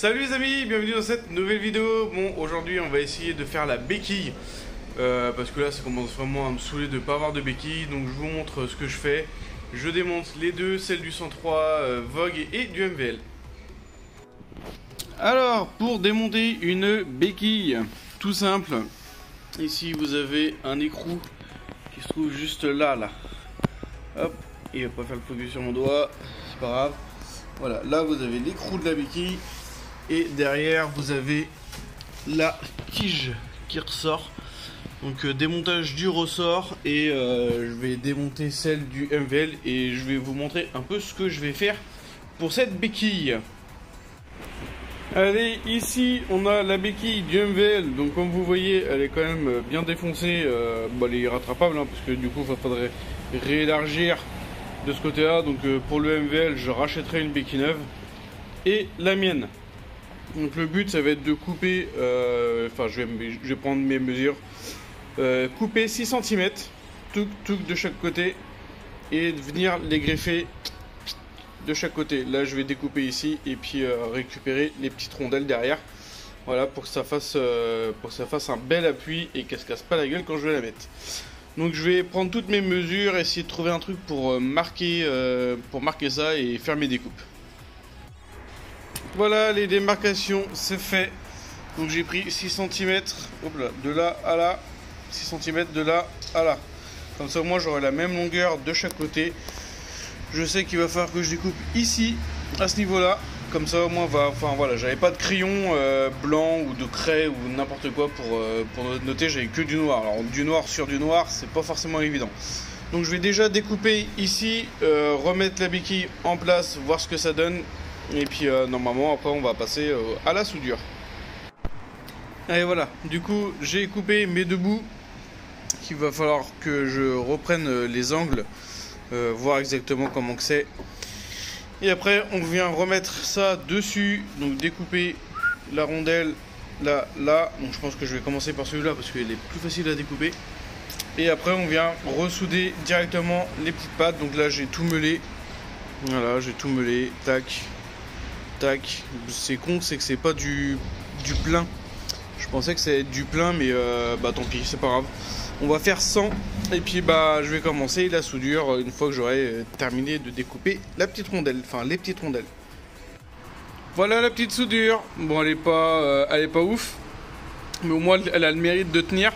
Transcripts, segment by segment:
Salut les amis, bienvenue dans cette nouvelle vidéo. Bon, aujourd'hui on va essayer de faire la béquille parce que là ça commence vraiment à me saouler de ne pas avoir de béquille. Donc je vous montre ce que je fais. Je démonte les deux, celle du 103 Vogue et du MVL. Alors pour démonter une béquille, tout simple. Ici vous avez un écrou qui se trouve juste là. Hop, il va pas faire le focus sur mon doigt, c'est pas grave. Voilà, là vous avez l'écrou de la béquille. Et derrière vous avez la tige qui ressort. Donc démontage du ressort. Et je vais démonter celle du MVL. Et je vais vous montrer un peu ce que je vais faire pour cette béquille. Allez, ici on a la béquille du MVL. Donc comme vous voyez elle est quand même bien défoncée. Elle est rattrapable hein, parce que du coup il faudrait réélargir de ce côté là. Donc pour le MVL je rachèterai une béquille neuve. Et la mienne. Donc le but ça va être de couper, je vais prendre mes mesures, couper 6 cm, tout de chaque côté, et venir les greffer de chaque côté. Là je vais découper ici et puis récupérer les petites rondelles derrière, voilà, pour que ça fasse un bel appui et qu'elle se casse pas la gueule quand je vais la mettre. Donc je vais prendre toutes mes mesures, essayer de trouver un truc pour marquer ça et faire mes découpes. Voilà, les démarcations, c'est fait. Donc j'ai pris 6 cm de là à là, 6 cm de là à là. Comme ça, moi j'aurai la même longueur de chaque côté. Je sais qu'il va falloir que je découpe ici, à ce niveau-là. Comme ça, au moins, j'avais pas de crayon blanc ou de craie ou n'importe quoi pour noter. J'avais que du noir. Alors du noir sur du noir, c'est pas forcément évident. Donc je vais déjà découper ici, remettre la béquille en place, voir ce que ça donne. Et puis normalement après on va passer à la soudure. Et voilà, du coup j'ai coupé mes deux bouts. Il va falloir que je reprenne les angles, voir exactement comment que c'est. Et après on vient remettre ça dessus. Donc découper la rondelle là. Donc je pense que je vais commencer par celui-là parce qu'il est plus facile à découper. Et après on vient ressouder directement les petites pattes. Donc là j'ai tout meulé. Voilà, j'ai tout meulé, tac. Tac, c'est con, c'est que c'est pas du plein. Je pensais que c'était du plein, mais tant pis, c'est pas grave. On va faire 100 et puis je vais commencer la soudure une fois que j'aurai terminé de découper la petite rondelle, enfin les petites rondelles. Voilà la petite soudure. Bon, elle est pas ouf, mais au moins elle a le mérite de tenir.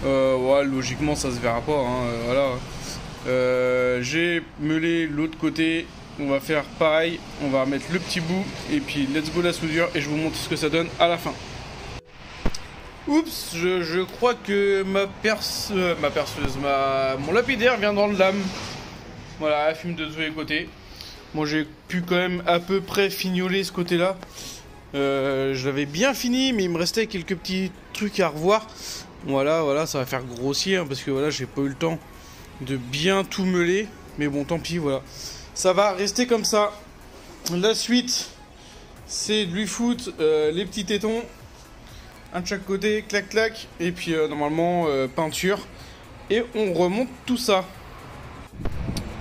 Ouais, logiquement ça se verra pas. Hein, voilà. J'ai meulé l'autre côté. On va faire pareil, on va remettre le petit bout et puis let's go la soudure et je vous montre ce que ça donne à la fin. Oups, je crois que mon lapidaire vient dans le lame. Voilà, elle fume de tous les côtés. Moi j'ai pu quand même à peu près fignoler ce côté là. Je l'avais bien fini mais il me restait quelques petits trucs à revoir. Voilà, ça va faire grossier hein, parce que voilà j'ai pas eu le temps de bien tout meuler. Mais bon tant pis voilà. Ça va rester comme ça. La suite, c'est de lui foutre les petits tétons. Un de chaque côté, clac clac. Et puis normalement, peinture. Et on remonte tout ça.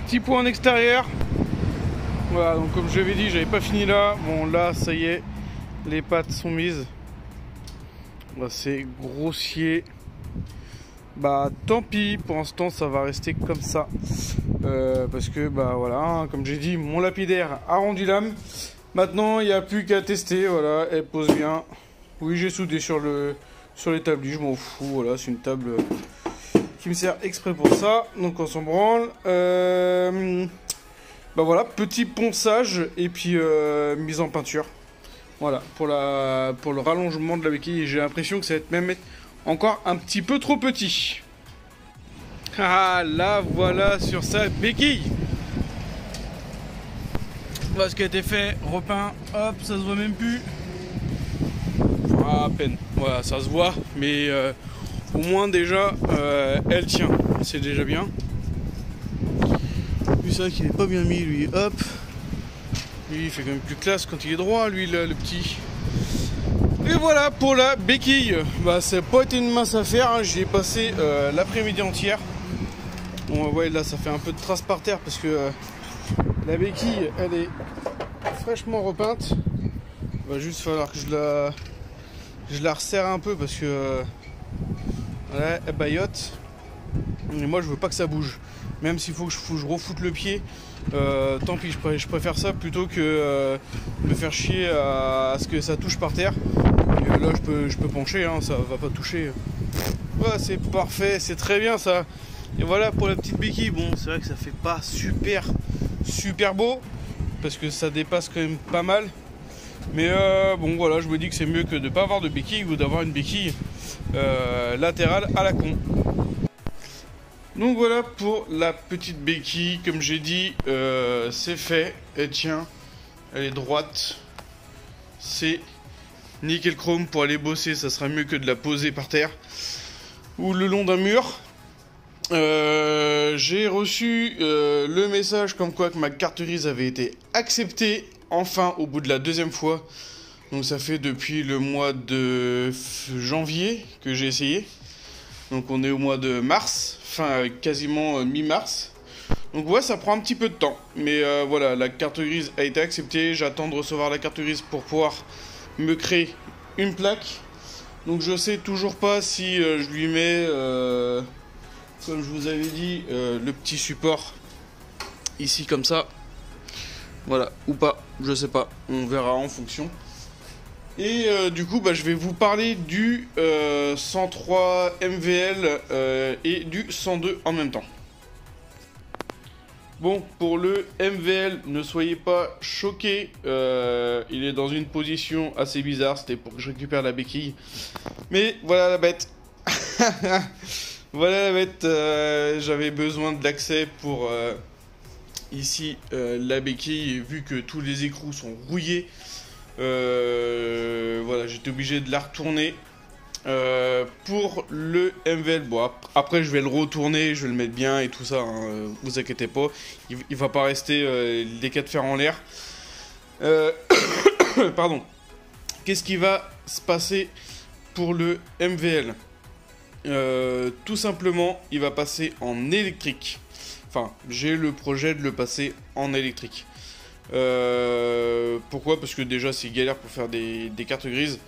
Petit point en extérieur. Voilà, donc comme je l'avais dit, j'avais pas fini là. Bon là, ça y est, les pattes sont mises. Là, c'est grossier. Tant pis, pour l'instant ça va rester comme ça. Parce que voilà, hein, comme j'ai dit, mon lapidaire a rendu l'âme. Maintenant il n'y a plus qu'à tester. Voilà, elle pose bien. Oui, j'ai soudé sur l'établi, je m'en fous. Voilà, c'est une table qui me sert exprès pour ça. Donc on s'en branle. Voilà, petit ponçage et puis mise en peinture. Voilà, pour le rallongement de la béquille. J'ai l'impression que ça va être même encore un petit peu trop petit. Ah là voilà sur sa béquille. Voilà ce qui a été fait, repeint, hop, ça se voit même plus. À peine, voilà, ça se voit, mais au moins déjà elle tient, c'est déjà bien. Lui c'est vrai qu'il est pas bien mis lui, hop. Lui il fait quand même plus classe quand il est droit, lui là, le petit. Et voilà pour la béquille. Ça n'a pas été une mince affaire, hein. J'y ai passé l'après-midi entière. Bon ouais là ça fait un peu de traces par terre parce que la béquille elle est fraîchement repeinte. Va juste falloir que je la resserre un peu parce que voilà, elle baillote. Et moi je veux pas que ça bouge. Même s'il faut que je refoute le pied, tant pis, je préfère ça plutôt que me faire chier à ce que ça touche par terre. Et là je peux pencher, hein, ça va pas toucher. Ouais, c'est parfait, c'est très bien ça. Et voilà pour la petite béquille. Bon, c'est vrai que ça fait pas super beau parce que ça dépasse quand même pas mal. Mais bon voilà, je me dis que c'est mieux que de ne pas avoir de béquille ou d'avoir une béquille latérale à la con. Donc voilà pour la petite béquille, comme j'ai dit, c'est fait. Elle tient, elle est droite. C'est nickel chrome. Pour aller bosser, ça sera mieux que de la poser par terre ou le long d'un mur. J'ai reçu le message comme quoi que ma carte grise avait été acceptée. Enfin, au bout de la deuxième fois. Donc ça fait depuis le mois de janvier que j'ai essayé. Donc on est au mois de mars, enfin quasiment mi-mars. Donc ouais, ça prend un petit peu de temps. Mais voilà, la carte grise a été acceptée. J'attends de recevoir la carte grise pour pouvoir me créer une plaque. Donc je sais toujours pas si je lui mets, comme je vous avais dit, le petit support ici comme ça. Voilà, ou pas, je sais pas, on verra en fonction. Et du coup, je vais vous parler du 103 MVL et du 102 en même temps. Bon, pour le MVL, ne soyez pas choqués, il est dans une position assez bizarre, c'était pour que je récupère la béquille. Mais voilà la bête. Voilà la bête, j'avais besoin de l'accès pour... ici la béquille, vu que tous les écrous sont rouillés, voilà, j'étais obligé de la retourner pour le MVL. Bon, après je vais le retourner, je vais le mettre bien et tout ça, hein, vous inquiétez pas, il va pas rester les 4 fers en l'air. Pardon. Qu'est-ce qui va se passer pour le MVL? Tout simplement, il va passer en électrique. Enfin, j'ai le projet de le passer en électrique. Pourquoi? Parce que déjà c'est galère pour faire des cartes grises.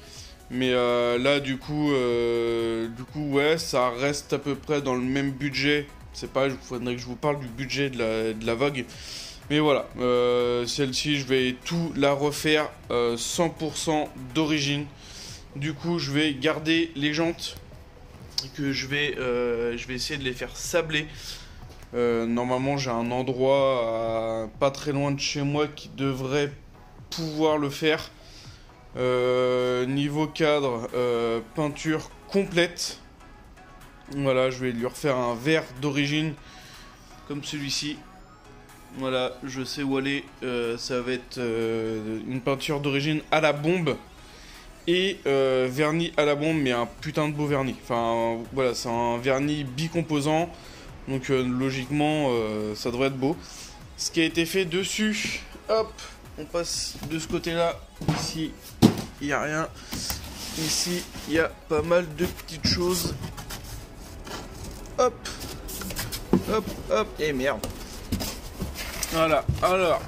Mais là du coup ouais, ça reste à peu près dans le même budget. C'est pas, il faudrait que je vous parle du budget de la Vogue. Mais voilà, celle-ci je vais tout la refaire 100% d'origine. Du coup je vais garder les jantes que je vais essayer de les faire sabler. Normalement j'ai un endroit pas très loin de chez moi qui devrait pouvoir le faire. Niveau cadre, peinture complète. Voilà, je vais lui refaire un verre d'origine comme celui-ci. Voilà, je sais où aller. Ça va être une peinture d'origine à la bombe et vernis à la bombe, mais un putain de beau vernis. Enfin voilà, c'est un vernis bicomposant. Donc logiquement, ça devrait être beau. Ce qui a été fait dessus, hop, on passe de ce côté-là. Ici, il n'y a rien. Ici, il y a pas mal de petites choses. Hop, hop, hop, et merde. Voilà, alors,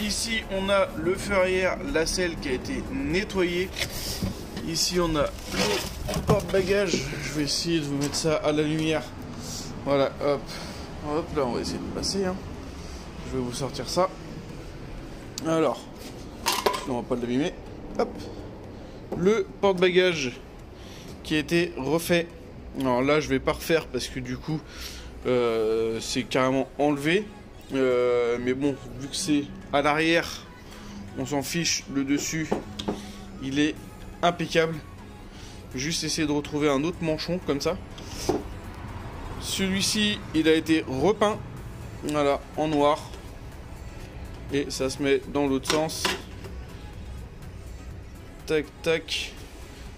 ici, on a le feu arrière, la selle qui a été nettoyée. Ici, on a le porte-bagages. Je vais essayer de vous mettre ça à la lumière. Voilà, hop, hop, là on va essayer de passer, hein. Je vais vous sortir ça. Alors, on va pas l'abîmer. Hop, le porte-bagages qui a été refait. Alors là, je vais pas refaire parce que du coup, c'est carrément enlevé. Mais bon, vu que c'est à l'arrière, on s'en fiche. Le dessus, il est impeccable. Juste essayer de retrouver un autre manchon comme ça. Celui-ci, il a été repeint, voilà, en noir. Et ça se met dans l'autre sens. Tac, tac.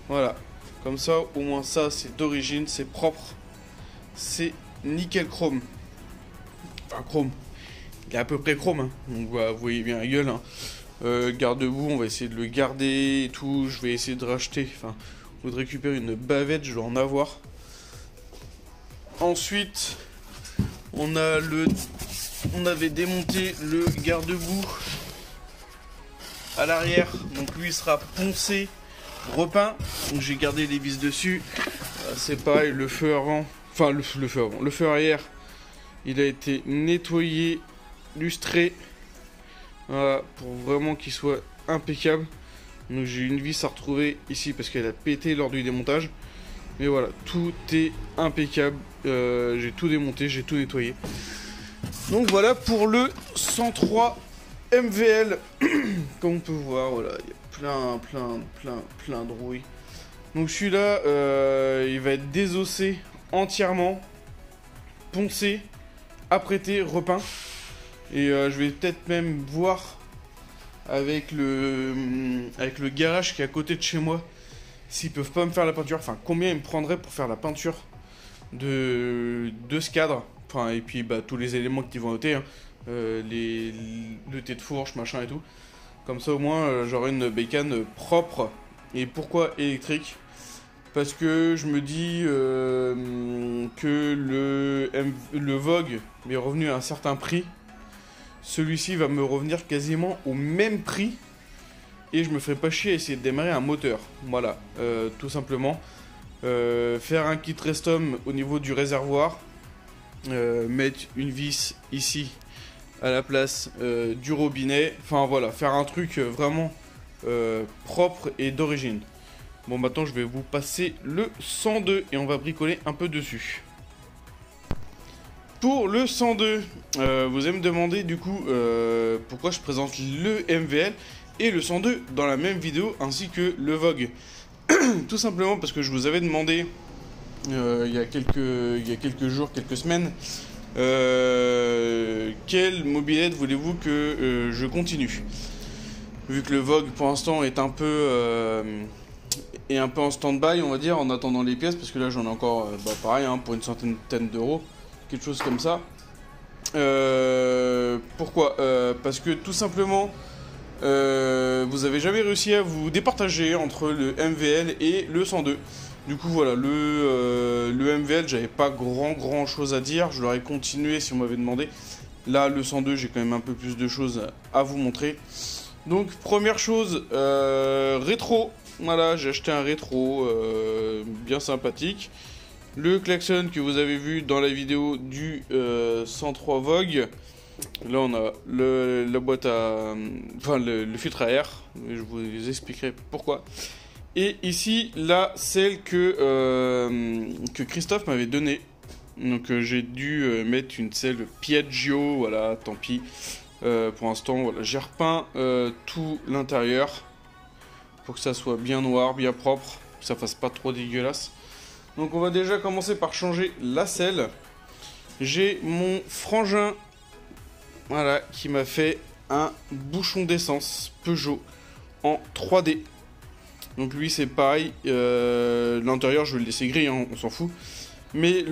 Voilà. Comme ça, au moins ça, c'est d'origine, c'est propre. C'est nickel chrome. Enfin, chrome. Il est à peu près chrome, hein. Donc, voilà, vous voyez bien la gueule, hein. Garde-boue, on va essayer de le garder et tout. Je vais essayer de racheter, enfin, ou de récupérer une bavette, je dois en avoir. Ensuite, on avait démonté le garde-boue à l'arrière, donc lui sera poncé, repeint. Donc j'ai gardé les vis dessus. C'est pareil, le feu avant, enfin le feu avant, le feu arrière, il a été nettoyé, lustré, voilà, pour vraiment qu'il soit impeccable. Donc j'ai une vis à retrouver ici parce qu'elle a pété lors du démontage. Mais voilà, tout est impeccable. J'ai tout démonté, j'ai tout nettoyé. Donc voilà pour le 103 MVL. Comme on peut voir, voilà, il y a plein de rouille. Donc celui-là, il va être désossé entièrement, poncé, apprêté, repeint. Et je vais peut-être même voir avec le garage qui est à côté de chez moi s'ils peuvent pas me faire la peinture. Enfin, combien ils me prendraient pour faire la peinture de ce cadre. Enfin, et puis bah, tous les éléments qu'ils vont noter, hein. Le thé de fourche, machin et tout. Comme ça, au moins, j'aurai une bécane propre. Et pourquoi électrique? Parce que je me dis que le Vogue m'est revenu à un certain prix. Celui-ci va me revenir quasiment au même prix. Et je me ferai pas chier à essayer de démarrer un moteur. Voilà, tout simplement. Faire un kit Restom au niveau du réservoir. Mettre une vis ici à la place du robinet. Enfin voilà, faire un truc vraiment propre et d'origine. Bon, maintenant je vais vous passer le 102 et on va bricoler un peu dessus. Pour le 102, vous allez me demander du coup pourquoi je présente le MVL et le 102 dans la même vidéo ainsi que le Vogue. Tout simplement parce que je vous avais demandé il y a quelques jours, quelques semaines, quelle mobilette voulez-vous que je continue? Vu que le Vogue pour l'instant est un peu en stand-by, on va dire, en attendant les pièces, parce que là j'en ai encore pareil, hein, pour une centaine d'euros, quelque chose comme ça. Pourquoi? Parce que tout simplement vous avez jamais réussi à vous départager entre le MVL et le 102. Du coup voilà, le MVL, j'avais pas grand chose à dire, je l'aurais continué si on m'avait demandé. Là le 102, j'ai quand même un peu plus de choses à vous montrer. Donc première chose, rétro. Voilà, j'ai acheté un rétro bien sympathique. Le klaxon que vous avez vu dans la vidéo du 103 Vogue. Là on a la boîte à... Enfin le filtre à air. Je vous expliquerai pourquoi. Et ici, là, celle que Christophe m'avait donnée. Donc j'ai dû mettre une selle Piaggio. Voilà, tant pis. Pour l'instant, voilà, j'ai repeint tout l'intérieur. Pour que ça soit bien noir, bien propre. Que ça fasse pas trop dégueulasse. Donc on va déjà commencer par changer la selle. J'ai mon frangin, voilà, qui m'a fait un bouchon d'essence Peugeot en 3D. Donc lui c'est pareil, l'intérieur je vais le laisser gris, hein, on s'en fout. Mais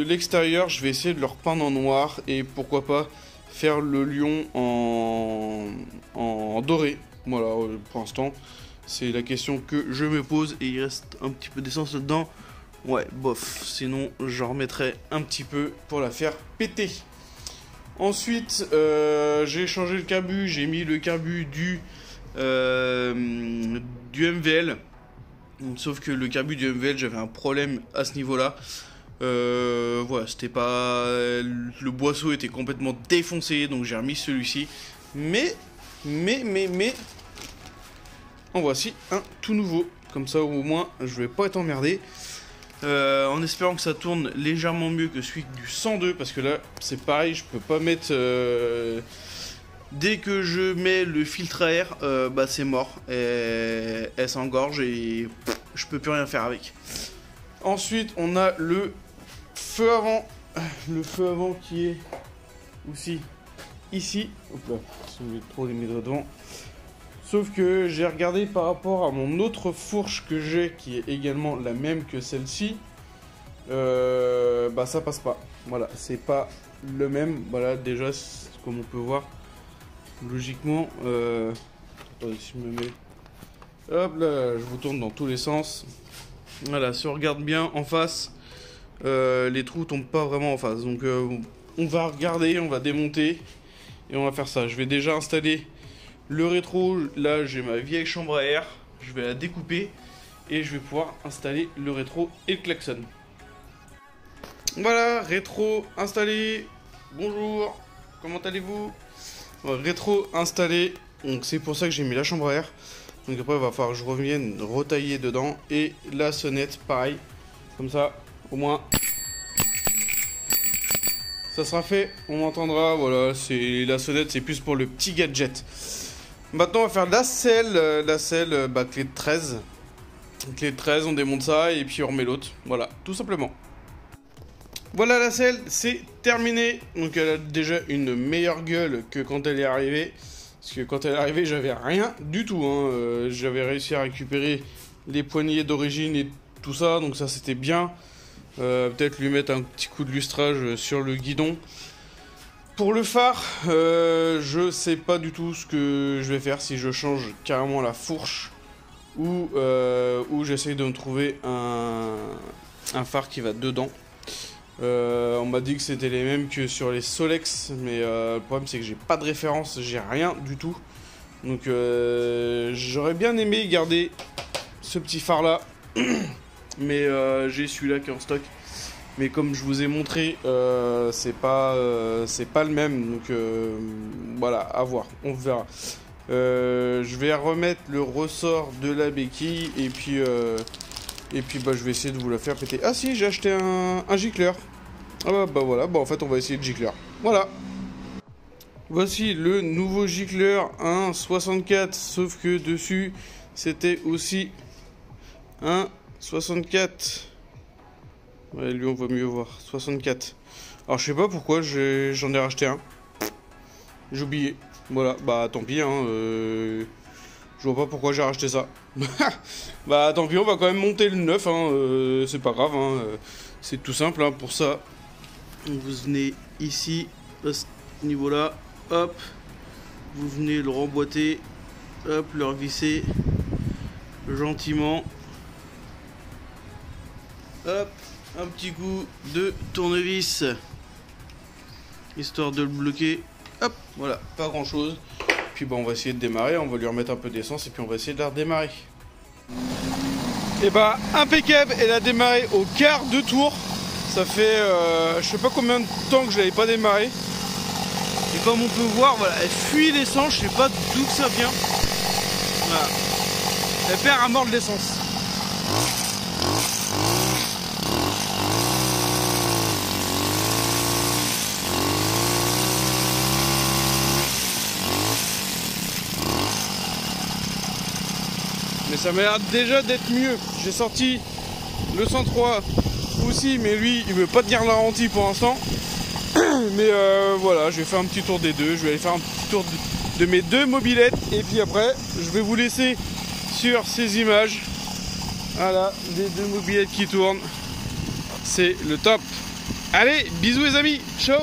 l'extérieur je vais essayer de le repeindre en noir et pourquoi pas faire le lion en doré. Voilà, pour l'instant c'est la question que je me pose et il reste un petit peu d'essence dedans. Ouais, bof, sinon j'en remettrai un petit peu pour la faire péter. Ensuite, j'ai changé le carbu, j'ai mis le carbu du MVL. Sauf que le carbu du MVL, j'avais un problème à ce niveau-là. Voilà, c'était pas... Le boisseau était complètement défoncé, donc j'ai remis celui-ci. Mais... En voici un tout nouveau. Comme ça, au moins, je vais pas être emmerdé. En espérant que ça tourne légèrement mieux que celui du 102, parce que là c'est pareil, je peux pas mettre dès que je mets le filtre à air, bah c'est mort, elle s'engorge et je peux plus rien faire avec. Ensuite on a le feu avant qui est aussi ici. Hop là, si vous trop les mettre devant. Sauf que j'ai regardé par rapport à mon autre fourche que j'ai, qui est également la même que celle-ci, bah ça passe pas. Voilà, c'est pas le même. Voilà, déjà, comme on peut voir, logiquement, attendez, si je me mets, hop là, je vous tourne dans tous les sens. Voilà, si on regarde bien en face, les trous tombent pas vraiment en face. Donc, on va regarder, on va démonter et on va faire ça. Je vais déjà installer Le rétro, là j'ai ma vieille chambre à air, je vais la découper et je vais pouvoir installer le rétro et le klaxon. Voilà, rétro installé. Bonjour, comment allez-vous? Rétro installé, donc c'est pour ça que j'ai mis la chambre à air. Donc après il va falloir que je revienne retailler dedans. Et la sonnette pareil, comme ça au moins ça sera fait, on m'entendra. Voilà, c'est la sonnette, c'est plus pour le petit gadget. Maintenant on va faire la selle, clé de 13. Clé de 13, on démonte ça et puis on remet l'autre. Voilà, tout simplement. Voilà, la selle, c'est terminé. Donc elle a déjà une meilleure gueule que quand elle est arrivée. Parce que quand elle est arrivée, j'avais rien du tout. Hein. J'avais réussi à récupérer les poignées d'origine et tout ça. Donc ça, c'était bien. Peut-être lui mettre un petit coup de lustrage sur le guidon. Pour le phare, je sais pas du tout ce que je vais faire. Si je change carrément la fourche. Ou j'essaye de me trouver un phare qui va dedans. On m'a dit que c'était les mêmes que sur les Solex, mais le problème c'est que j'ai pas de référence, j'ai rien du tout. Donc j'aurais bien aimé garder ce petit phare là, mais j'ai celui-là qui est en stock. Mais comme je vous ai montré, c'est pas le même, donc voilà, à voir, on verra. Je vais remettre le ressort de la béquille et puis je vais essayer de vous la faire péter. Ah si, j'ai acheté un gicleur. Ah bah voilà, bah en fait on va essayer le gicleur. Voilà. Voici le nouveau gicleur 1,64, sauf que dessus c'était aussi un 64. Ouais, lui on va mieux voir, 64. Alors je sais pas pourquoi j'en ai racheté un. J'ai oublié. Voilà, bah tant pis, hein. Je vois pas pourquoi j'ai racheté ça. Bah tant pis, on va quand même monter le neuf, hein. C'est pas grave, hein. C'est tout simple, hein. Pour ça, vous venez ici, à ce niveau-là, hop. Vous venez le remboîter, hop, le revisser gentiment. Hop, un petit coup de tournevis, histoire de le bloquer. Hop, voilà, pas grand chose. Puis bon, on va essayer de démarrer, on va lui remettre un peu d'essence et puis on va essayer de la redémarrer. Et bah impeccable, elle a démarré au quart de tour. Ça fait je sais pas combien de temps que je l'avais pas démarré. Et comme on peut voir, voilà, elle fuit l'essence, je sais pas d'où que ça vient. Voilà. Elle perd à mort de l'essence. Mais ça m'a l'air déjà d'être mieux. J'ai sorti le 103 aussi, mais lui, il veut pas tenir la garantie pour l'instant. Mais voilà, je vais faire un petit tour des deux. Je vais aller faire un petit tour de mes deux mobilettes. Et puis après, je vais vous laisser sur ces images. Voilà, des deux mobilettes qui tournent. C'est le top. Allez, bisous les amis. Ciao.